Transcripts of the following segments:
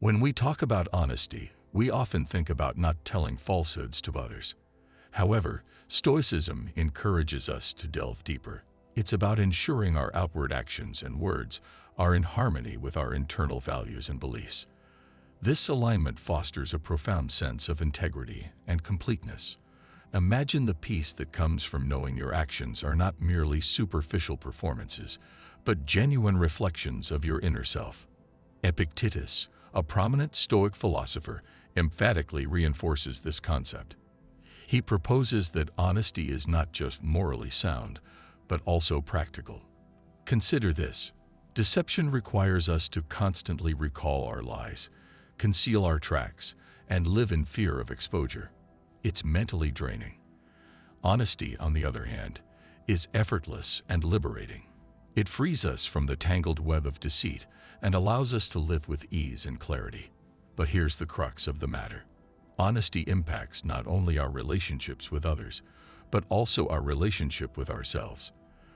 When we talk about honesty, we often think about not telling falsehoods to others. However, Stoicism encourages us to delve deeper. It's about ensuring our outward actions and words are in harmony with our internal values and beliefs. This alignment fosters a profound sense of integrity and completeness. Imagine the peace that comes from knowing your actions are not merely superficial performances, but genuine reflections of your inner self. Epictetus, a prominent Stoic philosopher, emphatically reinforces this concept. He proposes that honesty is not just morally sound, but also practical. Consider this. Deception requires us to constantly recall our lies, conceal our tracks, and live in fear of exposure. It's mentally draining. Honesty, on the other hand, is effortless and liberating. It frees us from the tangled web of deceit and allows us to live with ease and clarity. But here's the crux of the matter. Honesty impacts not only our relationships with others, but also our relationship with ourselves.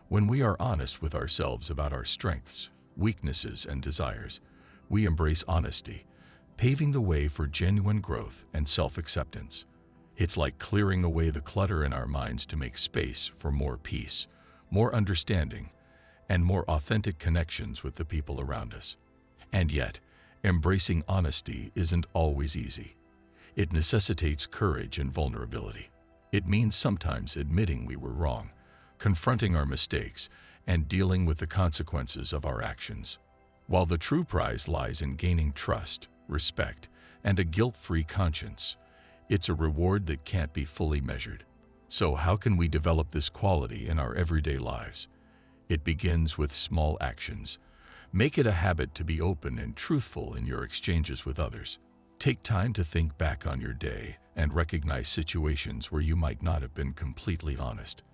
When we are honest with ourselves about our strengths, weaknesses, and desires, we embrace honesty, paving the way for genuine growth and self-acceptance. It's like clearing away the clutter in our minds to make space for more peace, more understanding, and more authentic connections with the people around us. And yet, embracing honesty isn't always easy. It necessitates courage and vulnerability. It means sometimes admitting we were wrong, confronting our mistakes, and dealing with the consequences of our actions. While the true prize lies in gaining trust, respect, and a guilt-free conscience, it's a reward that can't be fully measured. So how can we develop this quality in our everyday lives? It begins with small actions. Make it a habit to be open and truthful in your exchanges with others. Take time to think back on your day and recognize situations where you might not have been completely honest.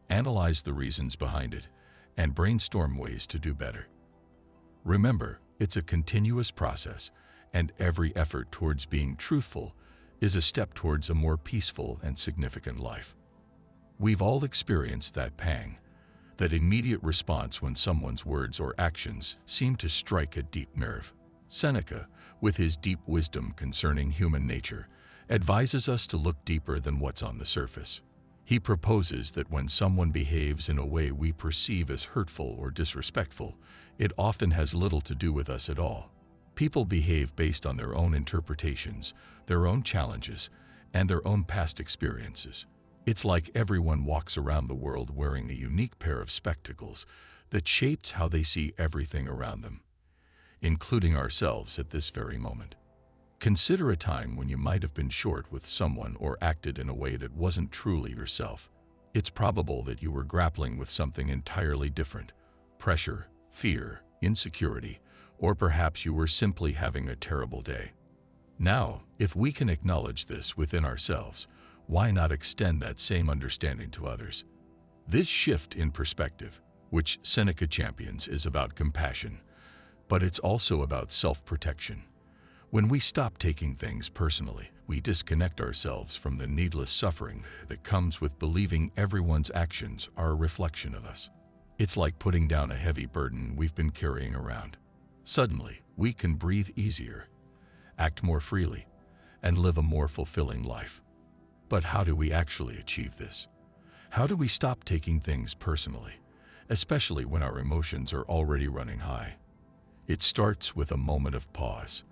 Analyze the reasons behind it and brainstorm ways to do better. Remember, it's a continuous process, and every effort towards being truthful is a step towards a more peaceful and significant life. We've all experienced that pang, that immediate response when someone's words or actions seem to strike a deep nerve. Seneca, with his deep wisdom concerning human nature, advises us to look deeper than what's on the surface. He proposes that when someone behaves in a way we perceive as hurtful or disrespectful, it often has little to do with us at all. People behave based on their own interpretations, their own challenges, and their own past experiences. It's like everyone walks around the world wearing a unique pair of spectacles that shapes how they see everything around them, including ourselves at this very moment. Consider a time when you might have been short with someone or acted in a way that wasn't truly yourself. It's probable that you were grappling with something entirely different: pressure, fear, insecurity, or perhaps you were simply having a terrible day. Now, if we can acknowledge this within ourselves, why not extend that same understanding to others? This shift in perspective, which Seneca champions, is about compassion, but it's also about self-protection. When we stop taking things personally, we disconnect ourselves from the needless suffering that comes with believing everyone's actions are a reflection of us. It's like putting down a heavy burden we've been carrying around. Suddenly, we can breathe easier, act more freely, and live a more fulfilling life. But how do we actually achieve this? How do we stop taking things personally, especially when our emotions are already running high? It starts with a moment of pause.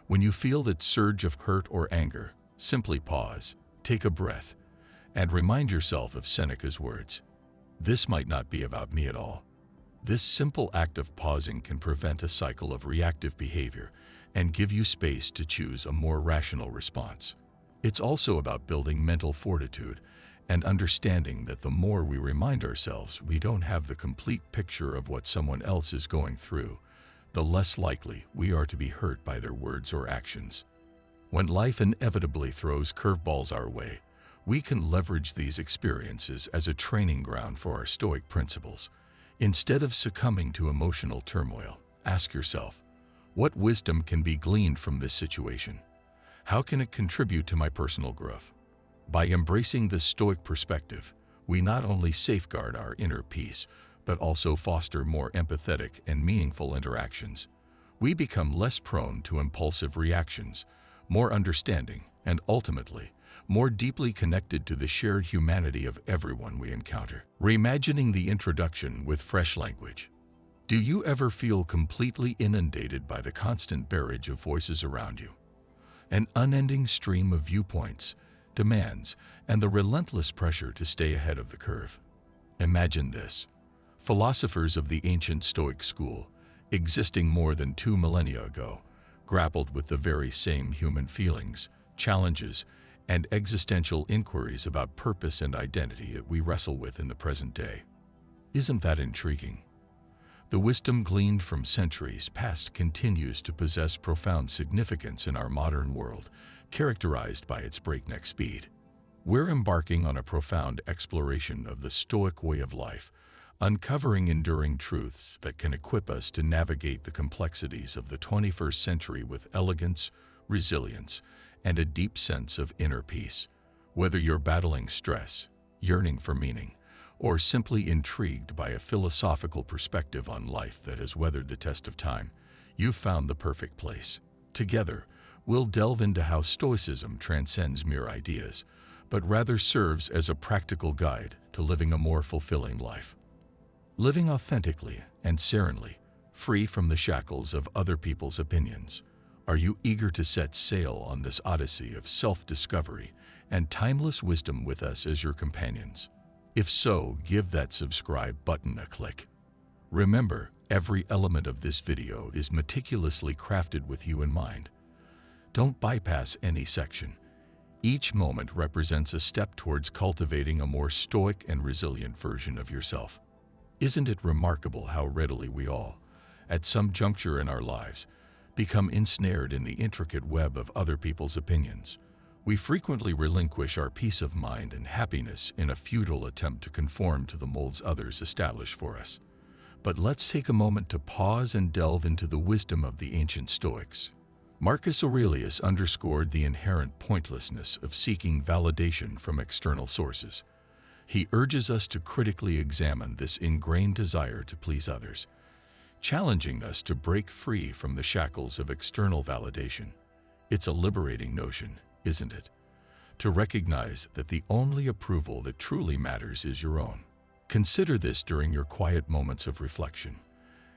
When you feel that surge of hurt or anger, simply pause, take a breath, and remind yourself of Seneca's words. This might not be about me at all. This simple act of pausing can prevent a cycle of reactive behavior and give you space to choose a more rational response. It's also about building mental fortitude and understanding that the more we remind ourselves we don't have the complete picture of what someone else is going through, the less likely we are to be hurt by their words or actions. When life inevitably throws curveballs our way, we can leverage these experiences as a training ground for our Stoic principles. Instead of succumbing to emotional turmoil, ask yourself, what wisdom can be gleaned from this situation? How can it contribute to my personal growth? By embracing this Stoic perspective, we not only safeguard our inner peace, but also foster more empathetic and meaningful interactions. We become less prone to impulsive reactions, more understanding, and ultimately, more deeply connected to the shared humanity of everyone we encounter. Reimagining the introduction with fresh language. Do you ever feel completely inundated by the constant barrage of voices around you? An unending stream of viewpoints, demands, and the relentless pressure to stay ahead of the curve. Imagine this. Philosophers of the ancient Stoic school, existing more than 2 millennia ago, grappled with the very same human feelings, challenges, and existential inquiries about purpose and identity that we wrestle with in the present day. Isn't that intriguing? The wisdom gleaned from centuries past continues to possess profound significance in our modern world, characterized by its breakneck speed. We're embarking on a profound exploration of the Stoic way of life, uncovering enduring truths that can equip us to navigate the complexities of the 21st century with elegance, resilience, and a deep sense of inner peace. Whether you're battling stress, yearning for meaning, or simply intrigued by a philosophical perspective on life that has weathered the test of time, you've found the perfect place. Together, we'll delve into how Stoicism transcends mere ideas, but rather serves as a practical guide to living a more fulfilling life. Living authentically and serenely, free from the shackles of other people's opinions. Are you eager to set sail on this odyssey of self-discovery and timeless wisdom with us as your companions? If so, give that subscribe button a click. Remember, every element of this video is meticulously crafted with you in mind. Don't bypass any section. Each moment represents a step towards cultivating a more stoic and resilient version of yourself. Isn't it remarkable how readily we all, at some juncture in our lives, become ensnared in the intricate web of other people's opinions? We frequently relinquish our peace of mind and happiness in a futile attempt to conform to the molds others establish for us. But let's take a moment to pause and delve into the wisdom of the ancient Stoics. Marcus Aurelius underscored the inherent pointlessness of seeking validation from external sources. He urges us to critically examine this ingrained desire to please others, challenging us to break free from the shackles of external validation. It's a liberating notion, isn't it? To recognize that the only approval that truly matters is your own. Consider this during your quiet moments of reflection.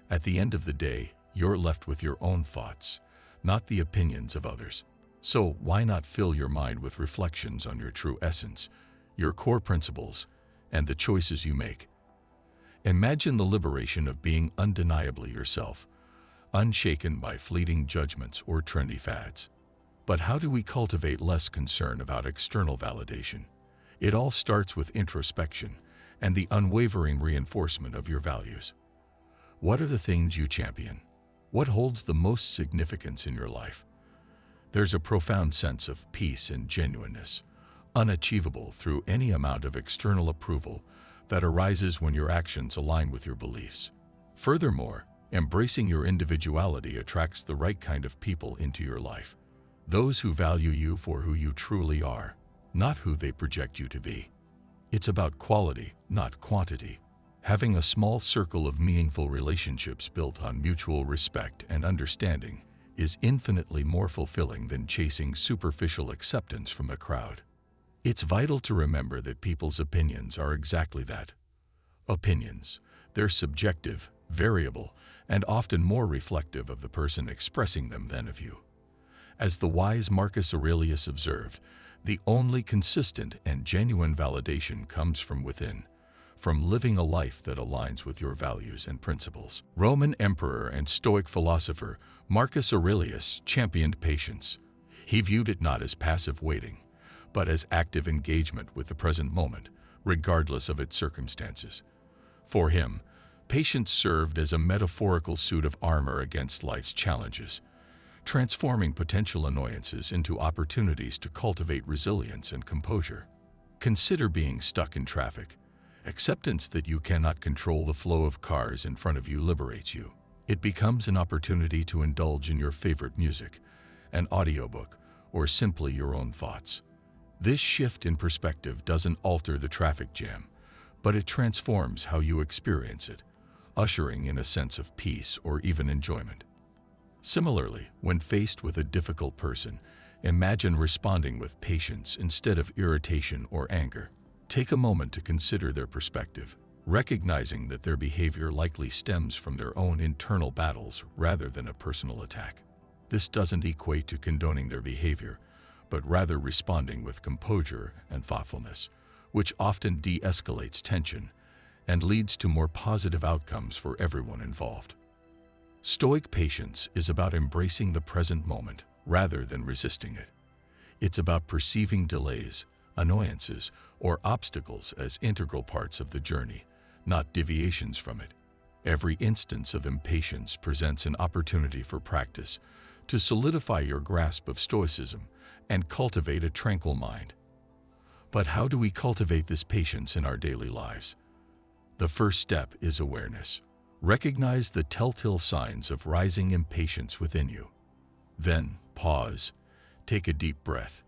At the end of the day, you're left with your own thoughts, not the opinions of others. So why not fill your mind with reflections on your true essence, your core principles, and the choices you make? Imagine the liberation of being undeniably yourself, unshaken by fleeting judgments or trendy fads. But how do we cultivate less concern about external validation? It all starts with introspection and the unwavering reinforcement of your values. What are the things you champion? What holds the most significance in your life? There's a profound sense of peace and genuineness, unachievable through any amount of external approval, that arises when your actions align with your beliefs. Furthermore, embracing your individuality attracts the right kind of people into your life. Those who value you for who you truly are, not who they project you to be. It's about quality, not quantity. Having a small circle of meaningful relationships built on mutual respect and understanding is infinitely more fulfilling than chasing superficial acceptance from the crowd. It's vital to remember that people's opinions are exactly that. Opinions. They're subjective, variable, and often more reflective of the person expressing them than of you. As the wise Marcus Aurelius observed, the only consistent and genuine validation comes from within, from living a life that aligns with your values and principles. Roman emperor and Stoic philosopher Marcus Aurelius championed patience. He viewed it not as passive waiting, but as active engagement with the present moment, regardless of its circumstances. For him, patience served as a metaphorical suit of armor against life's challenges, transforming potential annoyances into opportunities to cultivate resilience and composure. Consider being stuck in traffic. Acceptance that you cannot control the flow of cars in front of you liberates you. It becomes an opportunity to indulge in your favorite music, an audiobook, or simply your own thoughts. This shift in perspective doesn't alter the traffic jam, but it transforms how you experience it, ushering in a sense of peace or even enjoyment. Similarly, when faced with a difficult person, imagine responding with patience instead of irritation or anger. Take a moment to consider their perspective, recognizing that their behavior likely stems from their own internal battles rather than a personal attack. This doesn't equate to condoning their behavior, but rather responding with composure and thoughtfulness, which often de-escalates tension and leads to more positive outcomes for everyone involved. Stoic patience is about embracing the present moment rather than resisting it. It's about perceiving delays, annoyances, or obstacles as integral parts of the journey, not deviations from it. Every instance of impatience presents an opportunity for practice to solidify your grasp of Stoicism and cultivate a tranquil mind. But how do we cultivate this patience in our daily lives? The first step is awareness. Recognize the telltale signs of rising impatience within you. Then, pause, take a deep breath,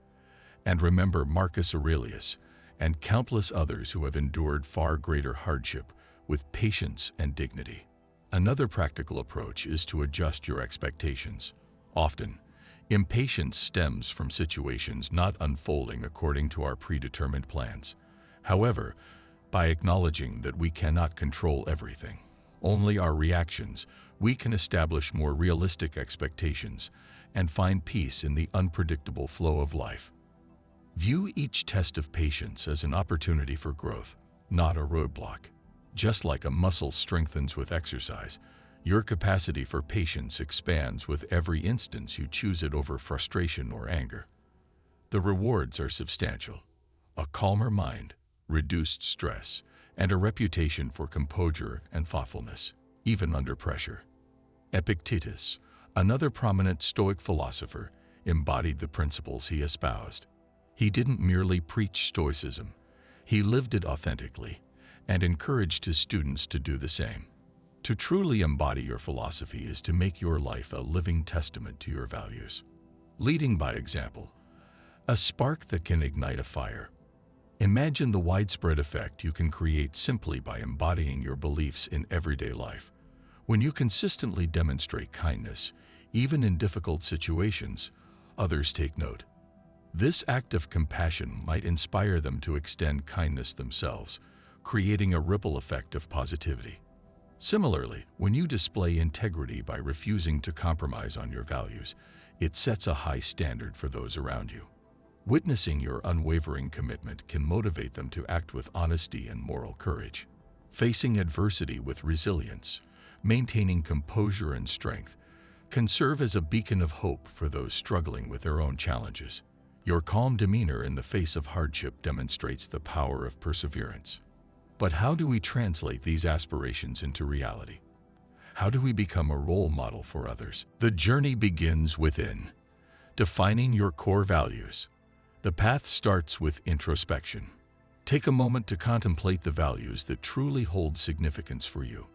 and remember Marcus Aurelius and countless others who have endured far greater hardship with patience and dignity. Another practical approach is to adjust your expectations. Often, impatience stems from situations not unfolding according to our predetermined plans. However, by acknowledging that we cannot control everything, only our reactions, we can establish more realistic expectations and find peace in the unpredictable flow of life. View each test of patience as an opportunity for growth, not a roadblock. Just like a muscle strengthens with exercise, your capacity for patience expands with every instance you choose it over frustration or anger. The rewards are substantial: a calmer mind, reduced stress, and a reputation for composure and thoughtfulness, even under pressure. Epictetus, another prominent Stoic philosopher, embodied the principles he espoused. He didn't merely preach Stoicism, he lived it authentically and encouraged his students to do the same. To truly embody your philosophy is to make your life a living testament to your values. Leading by example, a spark that can ignite a fire. Imagine the widespread effect you can create simply by embodying your beliefs in everyday life. When you consistently demonstrate kindness, even in difficult situations, others take note. This act of compassion might inspire them to extend kindness themselves, creating a ripple effect of positivity. Similarly, when you display integrity by refusing to compromise on your values, it sets a high standard for those around you. Witnessing your unwavering commitment can motivate them to act with honesty and moral courage. Facing adversity with resilience, maintaining composure and strength, can serve as a beacon of hope for those struggling with their own challenges. Your calm demeanor in the face of hardship demonstrates the power of perseverance. But how do we translate these aspirations into reality? How do we become a role model for others? The journey begins within. Defining your core values. The path starts with introspection. Take a moment to contemplate the values that truly hold significance for you.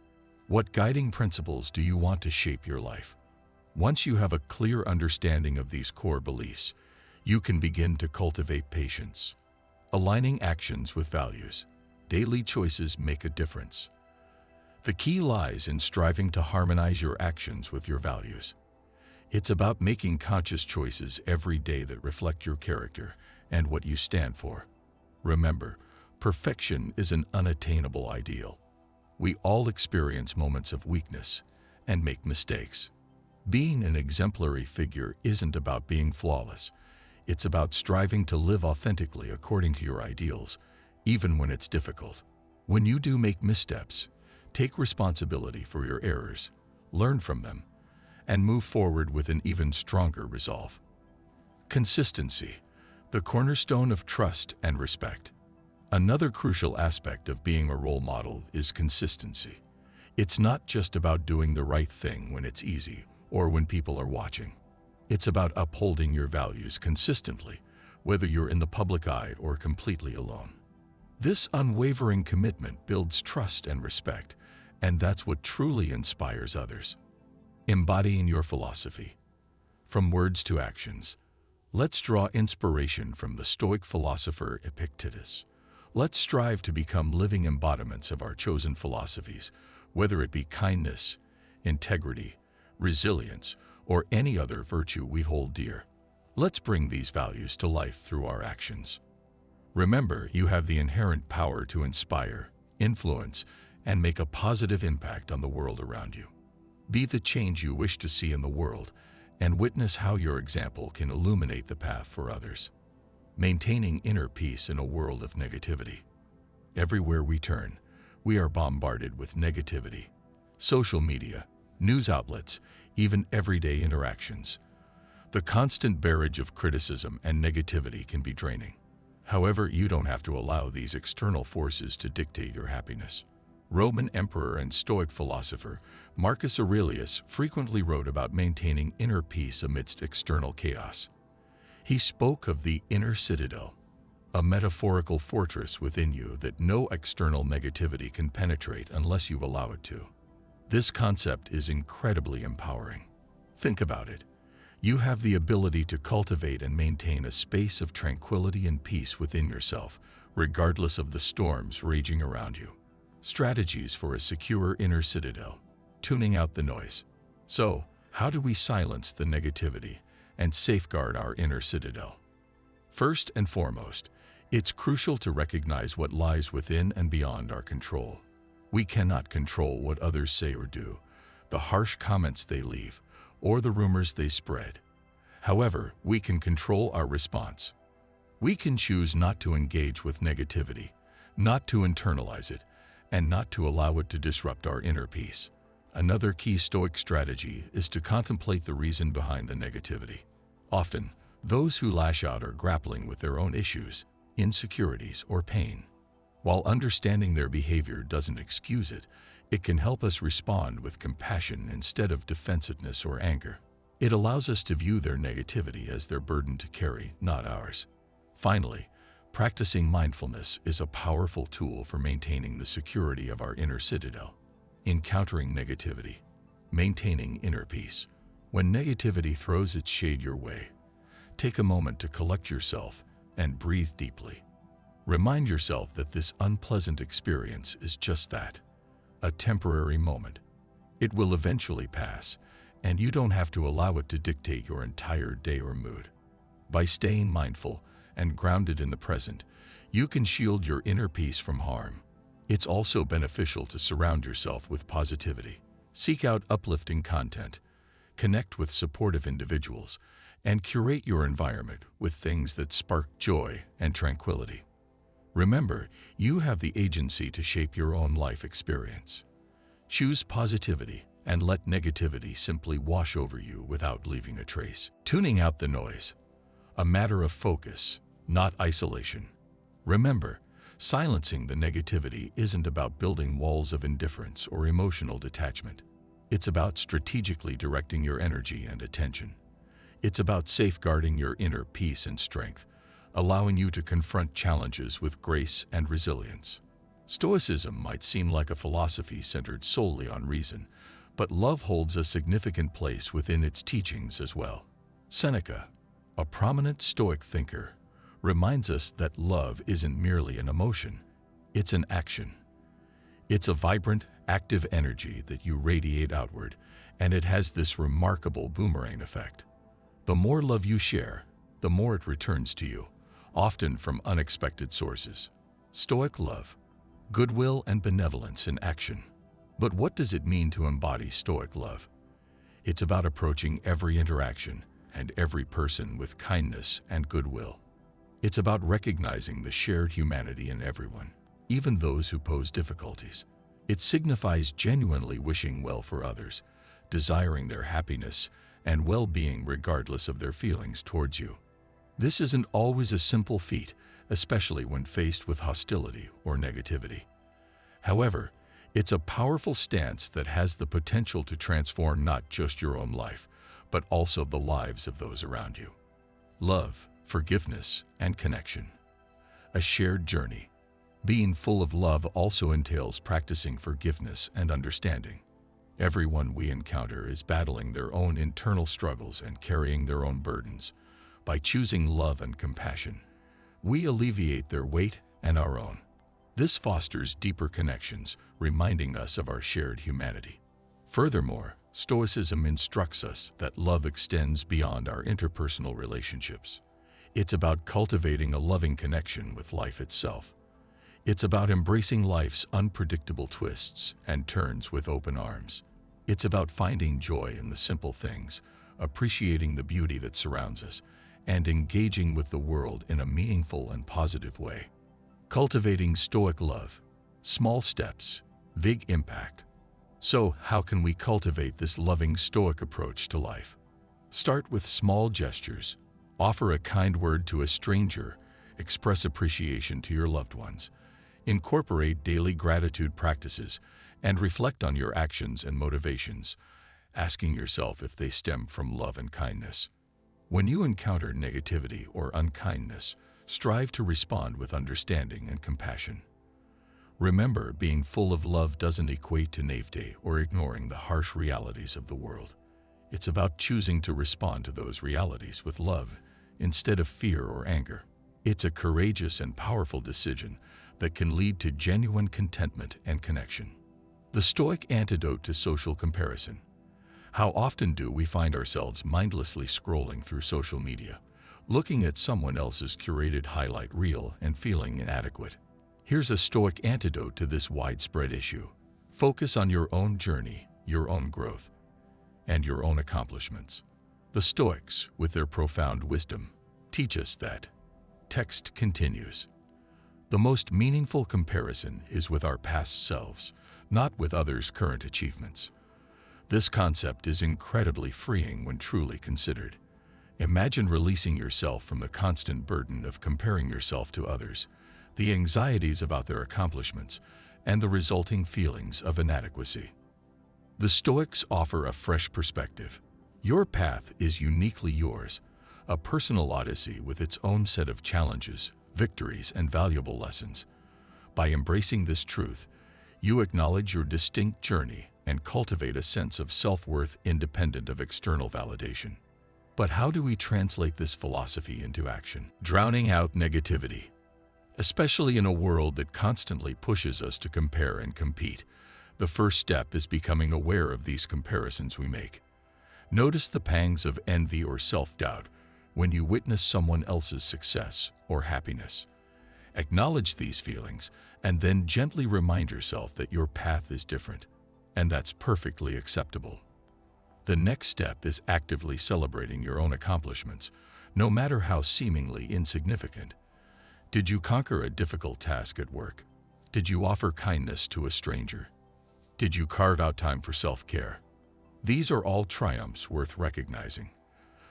What guiding principles do you want to shape your life? Once you have a clear understanding of these core beliefs, you can begin to cultivate patience. Aligning actions with values. Daily choices make a difference. The key lies in striving to harmonize your actions with your values. It's about making conscious choices every day that reflect your character and what you stand for. Remember, perfection is an unattainable ideal. We all experience moments of weakness and make mistakes. Being an exemplary figure isn't about being flawless. It's about striving to live authentically according to your ideals, even when it's difficult. When you do make missteps, take responsibility for your errors, learn from them, and move forward with an even stronger resolve. Consistency, the cornerstone of trust and respect. Another crucial aspect of being a role model is consistency. It's not just about doing the right thing when it's easy or when people are watching. It's about upholding your values consistently, whether you're in the public eye or completely alone. This unwavering commitment builds trust and respect, and that's what truly inspires others. Embodying your philosophy. From words to actions. Let's draw inspiration from the Stoic philosopher Epictetus. Let's strive to become living embodiments of our chosen philosophies, whether it be kindness, integrity, resilience, or any other virtue we hold dear. Let's bring these values to life through our actions. Remember, you have the inherent power to inspire, influence, and make a positive impact on the world around you. Be the change you wish to see in the world, and witness how your example can illuminate the path for others. Maintaining inner peace in a world of negativity. Everywhere we turn, we are bombarded with negativity. Social media, news outlets, even everyday interactions. The constant barrage of criticism and negativity can be draining. However, you don't have to allow these external forces to dictate your happiness. Roman emperor and Stoic philosopher Marcus Aurelius frequently wrote about maintaining inner peace amidst external chaos. He spoke of the inner citadel, a metaphorical fortress within you that no external negativity can penetrate unless you allow it to. This concept is incredibly empowering. Think about it. You have the ability to cultivate and maintain a space of tranquility and peace within yourself, regardless of the storms raging around you. Strategies for a secure inner citadel. Tuning out the noise. So, how do we silence the negativity and safeguard our inner citadel? First and foremost, it's crucial to recognize what lies within and beyond our control. We cannot control what others say or do, the harsh comments they leave, or the rumors they spread. However, we can control our response. We can choose not to engage with negativity, not to internalize it, and not to allow it to disrupt our inner peace. Another key Stoic strategy is to contemplate the reason behind the negativity. Often, those who lash out are grappling with their own issues, insecurities, or pain. While understanding their behavior doesn't excuse it, it can help us respond with compassion instead of defensiveness or anger. It allows us to view their negativity as their burden to carry, not ours. Finally, practicing mindfulness is a powerful tool for maintaining the security of our inner citadel. Encountering negativity, maintaining inner peace. When negativity throws its shade your way, take a moment to collect yourself and breathe deeply. Remind yourself that this unpleasant experience is just that, a temporary moment. It will eventually pass, and you don't have to allow it to dictate your entire day or mood. By staying mindful and grounded in the present, you can shield your inner peace from harm. It's also beneficial to surround yourself with positivity. Seek out uplifting content, connect with supportive individuals, and curate your environment with things that spark joy and tranquility. Remember, you have the agency to shape your own life experience. Choose positivity and let negativity simply wash over you without leaving a trace. Tuning out the noise. A matter of focus, not isolation. Remember, silencing the negativity isn't about building walls of indifference or emotional detachment. It's about strategically directing your energy and attention. It's about safeguarding your inner peace and strength, allowing you to confront challenges with grace and resilience. Stoicism might seem like a philosophy centered solely on reason, but love holds a significant place within its teachings as well. Seneca, a prominent Stoic thinker, reminds us that love isn't merely an emotion, it's an action. It's a vibrant, active energy that you radiate outward, and it has this remarkable boomerang effect. The more love you share, the more it returns to you, often from unexpected sources. Stoic love, goodwill and benevolence in action. But what does it mean to embody Stoic love? It's about approaching every interaction and every person with kindness and goodwill. It's about recognizing the shared humanity in everyone, even those who pose difficulties. It signifies genuinely wishing well for others, desiring their happiness and well-being regardless of their feelings towards you. This isn't always a simple feat, especially when faced with hostility or negativity. However, it's a powerful stance that has the potential to transform not just your own life, but also the lives of those around you. Love, forgiveness, and connection. A shared journey. Being full of love also entails practicing forgiveness and understanding. Everyone we encounter is battling their own internal struggles and carrying their own burdens. By choosing love and compassion, we alleviate their weight and our own. This fosters deeper connections, reminding us of our shared humanity. Furthermore, Stoicism instructs us that love extends beyond our interpersonal relationships. It's about cultivating a loving connection with life itself. It's about embracing life's unpredictable twists and turns with open arms. It's about finding joy in the simple things, appreciating the beauty that surrounds us, and engaging with the world in a meaningful and positive way. Cultivating Stoic love. Small steps, big impact. So, how can we cultivate this loving Stoic approach to life? Start with small gestures. Offer a kind word to a stranger. Express appreciation to your loved ones. Incorporate daily gratitude practices and reflect on your actions and motivations, asking yourself if they stem from love and kindness. When you encounter negativity or unkindness, strive to respond with understanding and compassion. Remember, being full of love doesn't equate to naivete or ignoring the harsh realities of the world. It's about choosing to respond to those realities with love instead of fear or anger. It's a courageous and powerful decision that can lead to genuine contentment and connection. The Stoic antidote to social comparison. How often do we find ourselves mindlessly scrolling through social media, looking at someone else's curated highlight reel and feeling inadequate? Here's a Stoic antidote to this widespread issue. Focus on your own journey, your own growth, and your own accomplishments. The Stoics, with their profound wisdom, teach us that. Text continues. The most meaningful comparison is with our past selves, not with others' current achievements. This concept is incredibly freeing when truly considered. Imagine releasing yourself from the constant burden of comparing yourself to others, the anxieties about their accomplishments, and the resulting feelings of inadequacy. The Stoics offer a fresh perspective. Your path is uniquely yours, a personal odyssey with its own set of challenges, victories, and valuable lessons. By embracing this truth, you acknowledge your distinct journey and cultivate a sense of self-worth independent of external validation. But how do we translate this philosophy into action? Drowning out negativity. Especially in a world that constantly pushes us to compare and compete, the first step is becoming aware of these comparisons we make. Notice the pangs of envy or self-doubt when you witness someone else's success or happiness. Acknowledge these feelings and then gently remind yourself that your path is different, and that's perfectly acceptable. The next step is actively celebrating your own accomplishments, no matter how seemingly insignificant. Did you conquer a difficult task at work? Did you offer kindness to a stranger? Did you carve out time for self-care? These are all triumphs worth recognizing.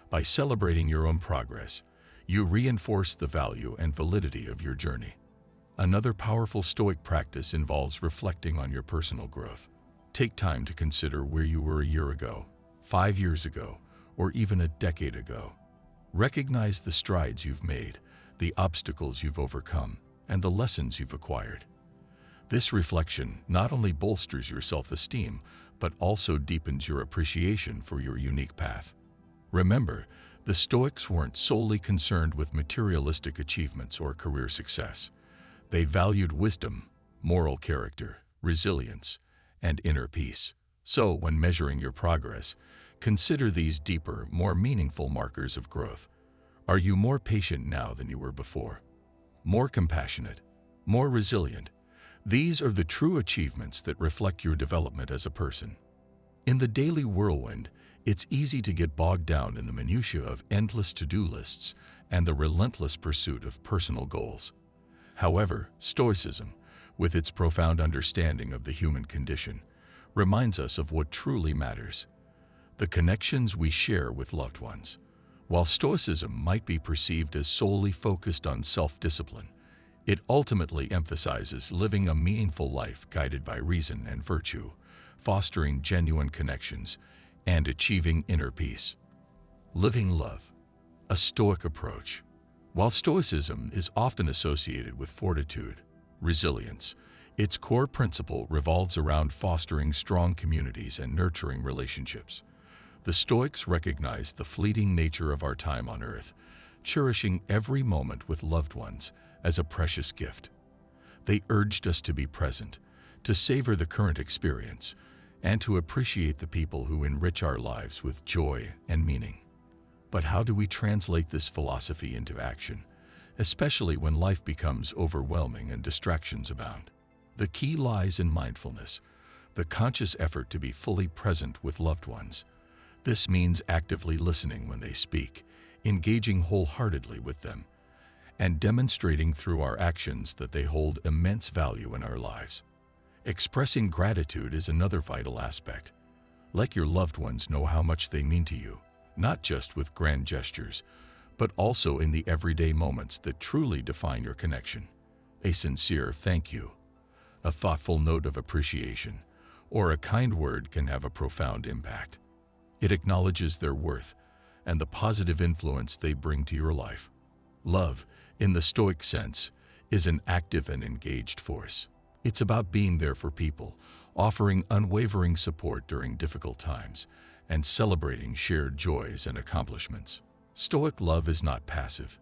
By celebrating your own progress, you reinforce the value and validity of your journey. Another powerful Stoic practice involves reflecting on your personal growth. Take time to consider where you were a year ago, 5 years ago, or even a decade ago. Recognize the strides you've made, the obstacles you've overcome, and the lessons you've acquired. This reflection not only bolsters your self-esteem, but also deepens your appreciation for your unique path. Remember, the Stoics weren't solely concerned with materialistic achievements or career success. They valued wisdom, moral character, resilience, and inner peace. So, when measuring your progress, consider these deeper, more meaningful markers of growth. Are you more patient now than you were before? More compassionate? More resilient? These are the true achievements that reflect your development as a person. In the daily whirlwind, it's easy to get bogged down in the minutiae of endless to-do lists and the relentless pursuit of personal goals. However, Stoicism, with its profound understanding of the human condition, reminds us of what truly matters: the connections we share with loved ones. While Stoicism might be perceived as solely focused on self-discipline, it ultimately emphasizes living a meaningful life guided by reason and virtue, fostering genuine connections, and achieving inner peace. Living love, a Stoic approach. While Stoicism is often associated with fortitude, resilience, its core principle revolves around fostering strong communities and nurturing relationships. The Stoics recognize the fleeting nature of our time on earth, cherishing every moment with loved ones as a precious gift. They urged us to be present, to savor the current experience, and to appreciate the people who enrich our lives with joy and meaning. But how do we translate this philosophy into action, especially when life becomes overwhelming and distractions abound? The key lies in mindfulness, the conscious effort to be fully present with loved ones. This means actively listening when they speak, engaging wholeheartedly with them, and demonstrating through our actions that they hold immense value in our lives. Expressing gratitude is another vital aspect. Let your loved ones know how much they mean to you, not just with grand gestures, but also in the everyday moments that truly define your connection. A sincere thank you, a thoughtful note of appreciation, or a kind word can have a profound impact. It acknowledges their worth and the positive influence they bring to your life. Love, in the Stoic sense, is an active and engaged force. It's about being there for people, offering unwavering support during difficult times, and celebrating shared joys and accomplishments. Stoic love is not passive.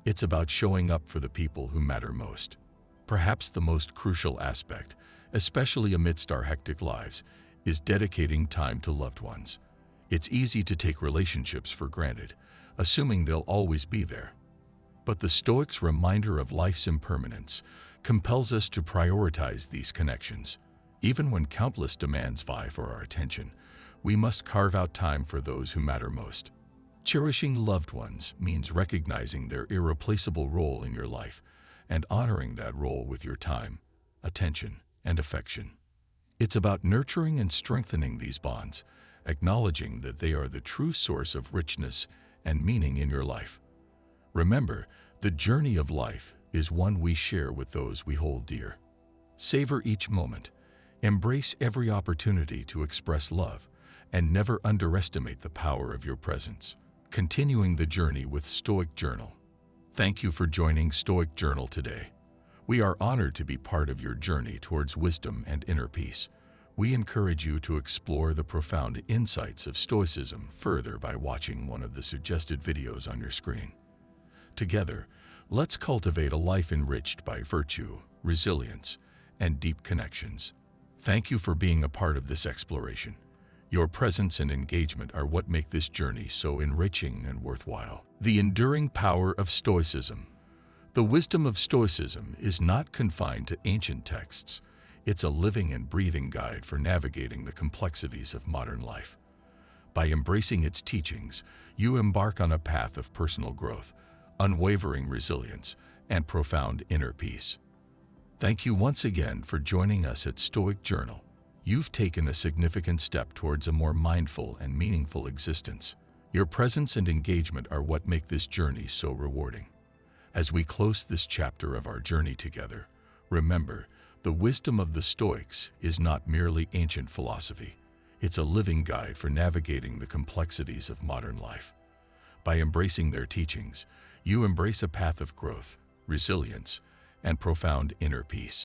It's about showing up for the people who matter most. Perhaps the most crucial aspect, especially amidst our hectic lives, is dedicating time to loved ones. It's easy to take relationships for granted, assuming they'll always be there. But the Stoics' reminder of life's impermanence compels us to prioritize these connections. Even when countless demands vie for our attention, we must carve out time for those who matter most. Cherishing loved ones means recognizing their irreplaceable role in your life and honoring that role with your time, attention, and affection. It's about nurturing and strengthening these bonds, acknowledging that they are the true source of richness and meaning in your life. Remember, the journey of life is one we share with those we hold dear. Savor each moment, embrace every opportunity to express love, and never underestimate the power of your presence. Continuing the journey with Stoic Journal. Thank you for joining Stoic Journal today. We are honored to be part of your journey towards wisdom and inner peace. We encourage you to explore the profound insights of Stoicism further by watching one of the suggested videos on your screen. Together, let's cultivate a life enriched by virtue, resilience, and deep connections. Thank you for being a part of this exploration. Your presence and engagement are what make this journey so enriching and worthwhile. The enduring power of Stoicism. The wisdom of Stoicism is not confined to ancient texts. It's a living and breathing guide for navigating the complexities of modern life. By embracing its teachings, you embark on a path of personal growth, unwavering resilience, and profound inner peace. Thank you once again for joining us at Stoic Journal. You've taken a significant step towards a more mindful and meaningful existence. Your presence and engagement are what make this journey so rewarding. As we close this chapter of our journey together, remember, the wisdom of the Stoics is not merely ancient philosophy. It's a living guide for navigating the complexities of modern life. By embracing their teachings, you embrace a path of growth, resilience, and profound inner peace.